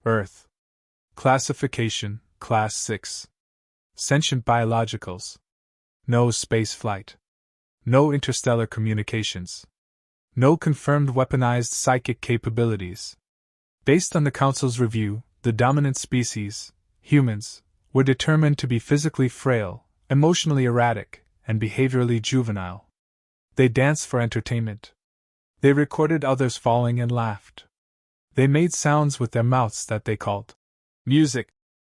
Earth. Classification, Class 6. Sentient biologicals. No space flight. No interstellar communications. No confirmed weaponized psychic capabilities. Based on the Council's review, the dominant species, humans, were determined to be physically frail, emotionally erratic, and behaviorally juvenile. They danced for entertainment. They recorded others falling and laughed. They made sounds with their mouths that they called music,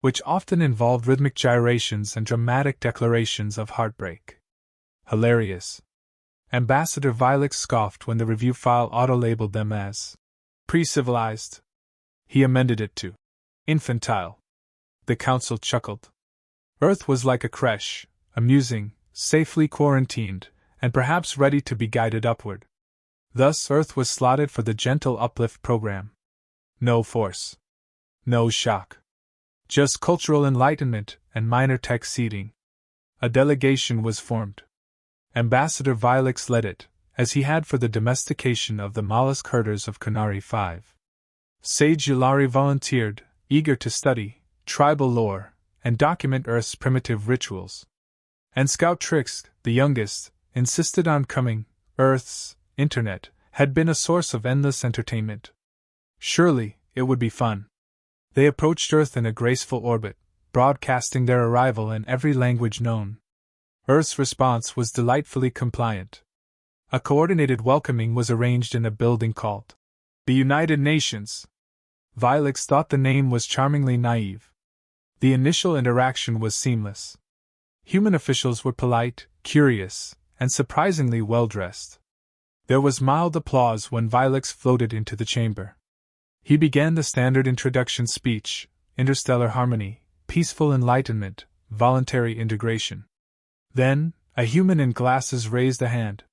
which often involved rhythmic gyrations and dramatic declarations of heartbreak. Hilarious. Ambassador Vilix scoffed when the review file auto-labeled them as pre-civilized. He amended it to infantile. The Council chuckled. Earth was like a creche, amusing, safely quarantined, and perhaps ready to be guided upward. Thus Earth was slotted for the gentle uplift program. No force. No shock. Just cultural enlightenment and minor tech seeding. A delegation was formed. Ambassador Vilix led it, as he had for the domestication of the mollusk herders of Canary 5. Sage Yulari volunteered, eager to study tribal lore and document Earth's primitive rituals. And Scout Trix, the youngest, insisted on coming. Earth's internet had been a source of endless entertainment. Surely, it would be fun. They approached Earth in a graceful orbit, broadcasting their arrival in every language known. Earth's response was delightfully compliant. A coordinated welcoming was arranged in a building called the United Nations. Vilix thought the name was charmingly naive. The initial interaction was seamless. Human officials were polite, curious, and surprisingly well-dressed. There was mild applause when Vilix floated into the chamber. He began the standard introduction speech: interstellar harmony, peaceful enlightenment, voluntary integration. Then, a human in glasses raised a hand.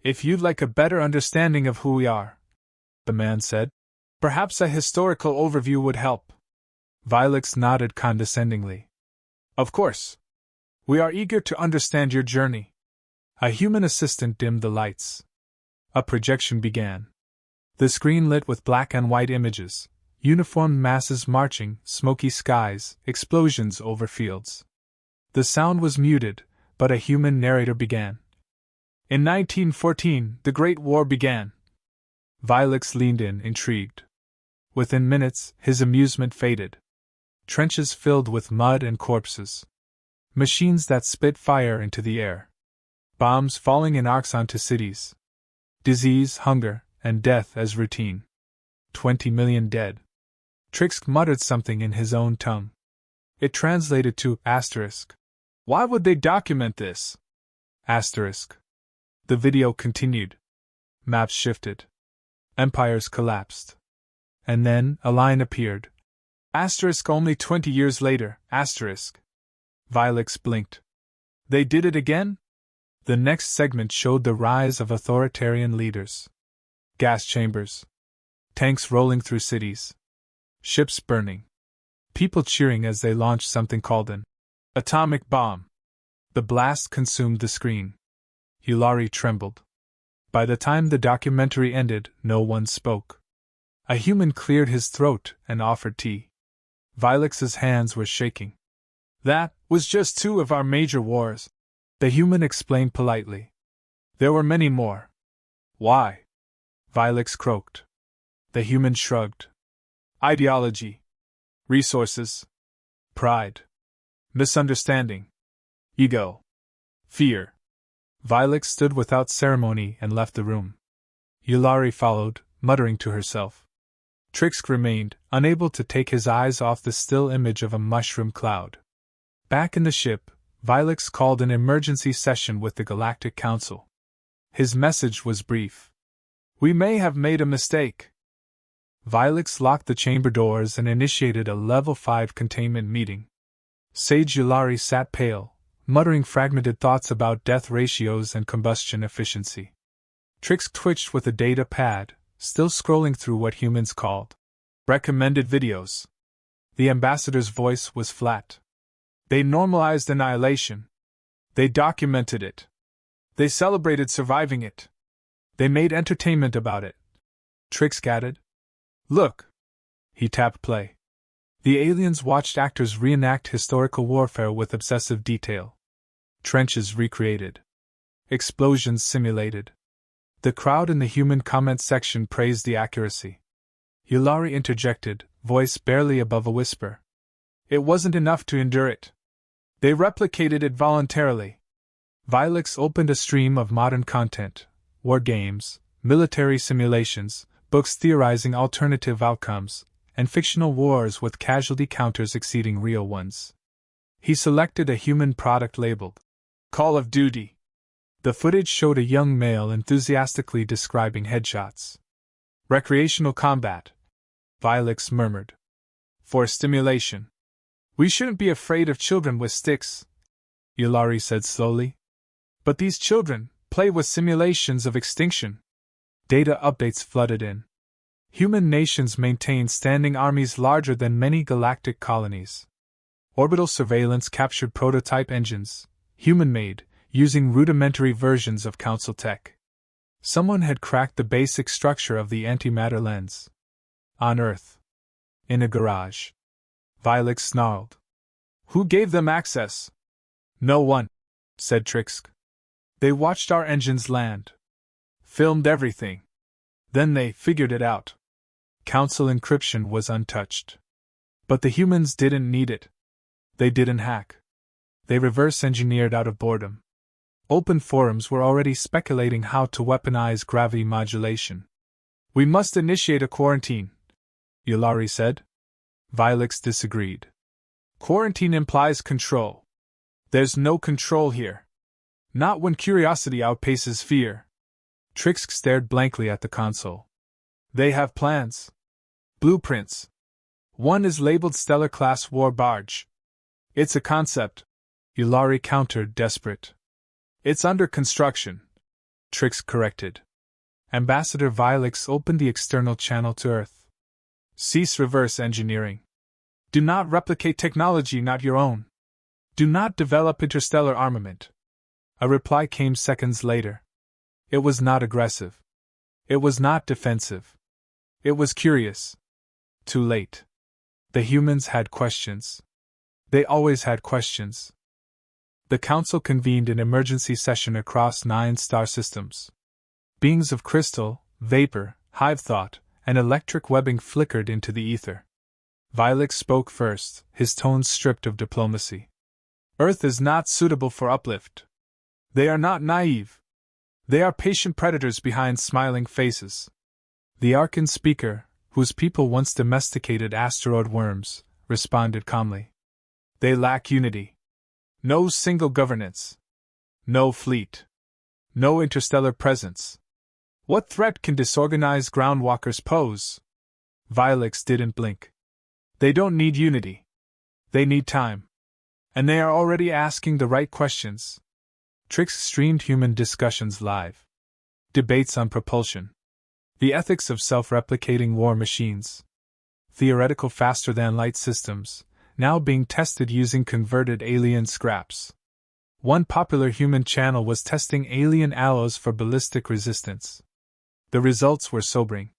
"If you'd like a better understanding of who we are," the man said, "perhaps a historical overview would help." Vilix nodded condescendingly. "Of course. We are eager to understand your journey." A human assistant dimmed the lights. A projection began. The screen lit with black and white images, uniformed masses marching, smoky skies, explosions over fields. The sound was muted, but a human narrator began. "In 1914, the Great War began." Vilix leaned in, intrigued. Within minutes, his amusement faded. Trenches filled with mud and corpses. Machines that spit fire into the air. Bombs falling in arcs onto cities. Disease, hunger, and death as routine. 20 million dead. Trix muttered something in his own tongue. It translated to asterisk. "Why would they document this?" Asterisk. The video continued. Maps shifted. Empires collapsed. And then a line appeared. Asterisk only 20 years later, asterisk. Vilix blinked. They did it again? The next segment showed the rise of authoritarian leaders. Gas chambers. Tanks rolling through cities. Ships burning. People cheering as they launched something called an atomic bomb. The blast consumed the screen. Hilary trembled. By the time the documentary ended, no one spoke. A human cleared his throat and offered tea. Vilix's hands were shaking. "That was just 2 of our major wars," the human explained politely. "There were many more." "Why?" Vilix croaked. The human shrugged. "Ideology. Resources. Pride. Misunderstanding. Ego. Fear." Vilix stood without ceremony and left the room. Yulari followed, muttering to herself. Trix remained, unable to take his eyes off the still image of a mushroom cloud. Back in the ship, Vilix called an emergency session with the Galactic Council. His message was brief. "We may have made a mistake." Vilix locked the chamber doors and initiated a Level 5 containment meeting. Sage Yulari sat pale, muttering fragmented thoughts about death ratios and combustion efficiency. Trix twitched with a data pad, still scrolling through what humans called recommended videos. The ambassador's voice was flat. They normalized annihilation. They documented it. They celebrated surviving it. They made entertainment about it. Trix gadded. "Look." He tapped play. The aliens watched actors reenact historical warfare with obsessive detail. Trenches recreated. Explosions simulated. The crowd in the human comment section praised the accuracy. Yulari interjected, voice barely above a whisper. It wasn't enough to endure it. They replicated it voluntarily. Vilix opened a stream of modern content: war games, military simulations, books theorizing alternative outcomes, and fictional wars with casualty counters exceeding real ones. He selected a human product labeled Call of Duty. The footage showed a young male enthusiastically describing headshots. Recreational combat, Vilix murmured. For stimulation. We shouldn't be afraid of children with sticks, Yulari said slowly. But these children play with simulations of extinction. Data updates flooded in. Human nations maintained standing armies larger than many galactic colonies. Orbital surveillance captured prototype engines, human-made, using rudimentary versions of Council tech. Someone had cracked the basic structure of the antimatter lens. On Earth. In a garage. Vilix snarled. Who gave them access? No one, said Trix. They watched our engines land. Filmed everything. Then they figured it out. Council encryption was untouched. But the humans didn't need it. They didn't hack. They reverse-engineered out of boredom. Open forums were already speculating how to weaponize gravity modulation. We must initiate a quarantine, Yulari said. Vilix disagreed. Quarantine implies control. There's no control here. Not when curiosity outpaces fear. Trix stared blankly at the console. They have plans. Blueprints. One is labeled Stellar Class War Barge. It's a concept, Yulari countered, desperate. It's under construction, Trix corrected. Ambassador Vilix opened the external channel to Earth. Cease reverse engineering. Do not replicate technology not your own. Do not develop interstellar armament. A reply came seconds later. It was not aggressive. It was not defensive. It was curious. Too late. The humans had questions. They always had questions. The Council convened an emergency session across 9 star systems. Beings of crystal, vapor, hive thought, and electric webbing flickered into the ether. Vilix spoke first, his tones stripped of diplomacy. Earth is not suitable for uplift. They are not naive. They are patient predators behind smiling faces. The Arkan speaker, whose people once domesticated asteroid worms, responded calmly. They lack unity. No single governance. No fleet. No interstellar presence. What threat can disorganized groundwalkers pose? Vilix didn't blink. They don't need unity. They need time. And they are already asking the right questions. Trix streamed human discussions live. Debates on propulsion. The ethics of self-replicating war machines. Theoretical faster-than-light systems, now being tested using converted alien scraps. One popular human channel was testing alien alloys for ballistic resistance. The results were sobering.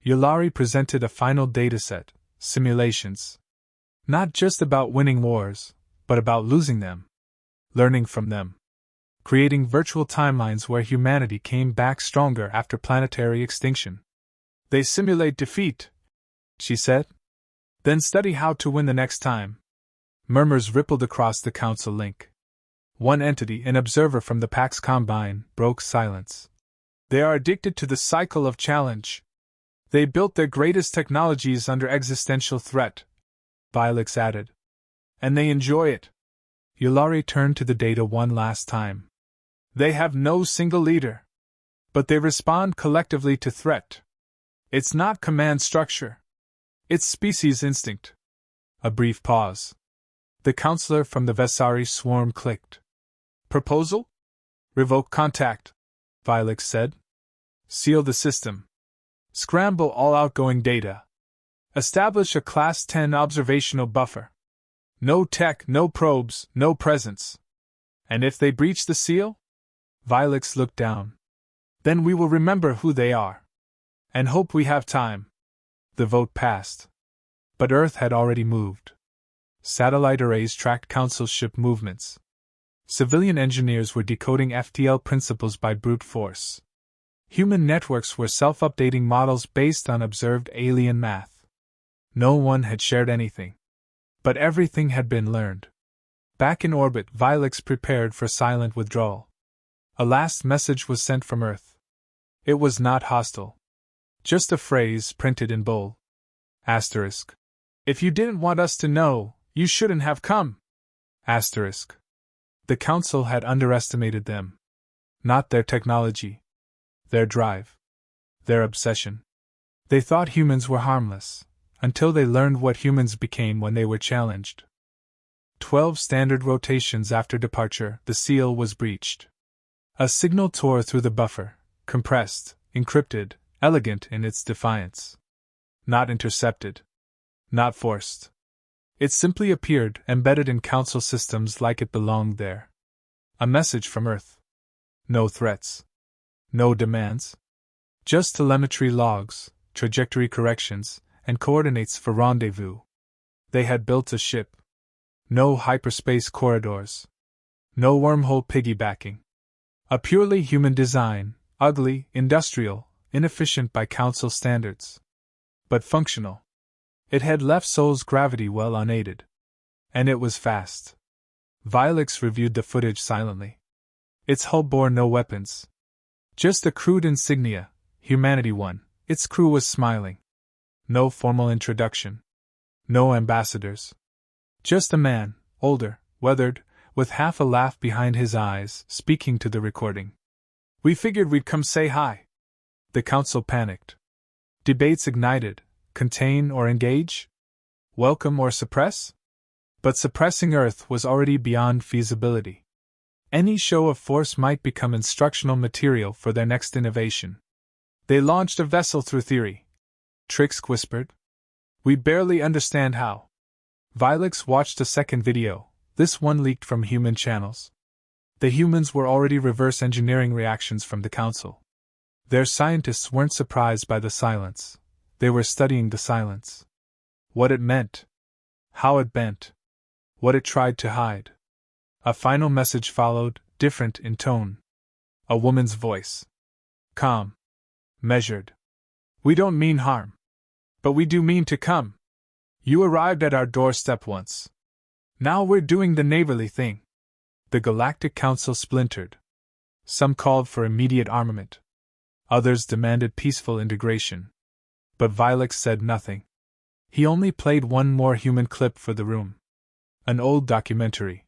Yulari presented a final dataset, simulations. Not just about winning wars, but about losing them. Learning from them. Creating virtual timelines where humanity came back stronger after planetary extinction. They simulate defeat, she said. Then study how to win the next time. Murmurs rippled across the Council link. One entity, an observer from the PAX Combine, broke silence. They are addicted to the cycle of challenge. They built their greatest technologies under existential threat, Vilix added. And they enjoy it. Yulari turned to the data one last time. They have no single leader. But they respond collectively to threat. It's not command structure. It's species instinct. A brief pause. The counselor from the Vesari swarm clicked. Proposal? Revoke contact, Vilix said. Seal the system. Scramble all outgoing data. Establish a Class 10 observational buffer. No tech, no probes, no presence. And if they breach the seal? Vilix looked down. Then we will remember who they are. And hope we have time. The vote passed. But Earth had already moved. Satellite arrays tracked Council ship movements. Civilian engineers were decoding FTL principles by brute force. Human networks were self-updating models based on observed alien math. No one had shared anything. But everything had been learned. Back in orbit, Vilix prepared for silent withdrawal. A last message was sent from Earth. It was not hostile. Just a phrase printed in bold. Asterisk. If you didn't want us to know, you shouldn't have come. Asterisk. The Council had underestimated them. Not their technology. Their drive. Their obsession. They thought humans were harmless, until they learned what humans became when they were challenged. 12 standard rotations after departure, the seal was breached. A signal tore through the buffer, compressed, encrypted, elegant in its defiance. Not intercepted. Not forced. It simply appeared, embedded in Council systems like it belonged there. A message from Earth. No threats. No demands. Just telemetry logs, trajectory corrections, and coordinates for rendezvous. They had built a ship. No hyperspace corridors. No wormhole piggybacking. A purely human design, ugly, industrial, inefficient by Council standards. But functional. It had left Sol's gravity well unaided. And it was fast. Vilix reviewed the footage silently. Its hull bore no weapons. Just a crude insignia, Humanity 1. Its crew was smiling. No formal introduction. No ambassadors. Just a man, older, weathered, with half a laugh behind his eyes, speaking to the recording. We figured we'd come say hi. The Council panicked. Debates ignited. Contain or engage? Welcome or suppress? But suppressing Earth was already beyond feasibility. Any show of force might become instructional material for their next innovation. They launched a vessel through theory. Trix whispered. We barely understand how. Vilix watched a second video, this one leaked from human channels. The humans were already reverse engineering reactions from the Council. Their scientists weren't surprised by the silence. They were studying the silence. What it meant. How it bent. What it tried to hide. A final message followed, different in tone. A woman's voice. Calm. Measured. We don't mean harm. But we do mean to come. You arrived at our doorstep once. Now we're doing the neighborly thing. The Galactic Council splintered. Some called for immediate armament. Others demanded peaceful integration. But Vilix said nothing. He only played one more human clip for the room. An old documentary.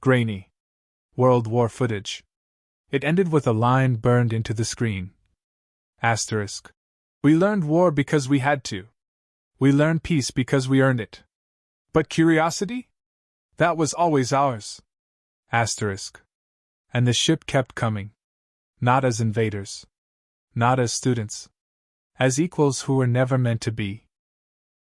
Grainy. World War footage. It ended with a line burned into the screen. Asterisk. We learned war because we had to. We learned peace because we earned it. But curiosity? That was always ours. Asterisk. And the ship kept coming. Not as invaders. Not as students. As equals who were never meant to be.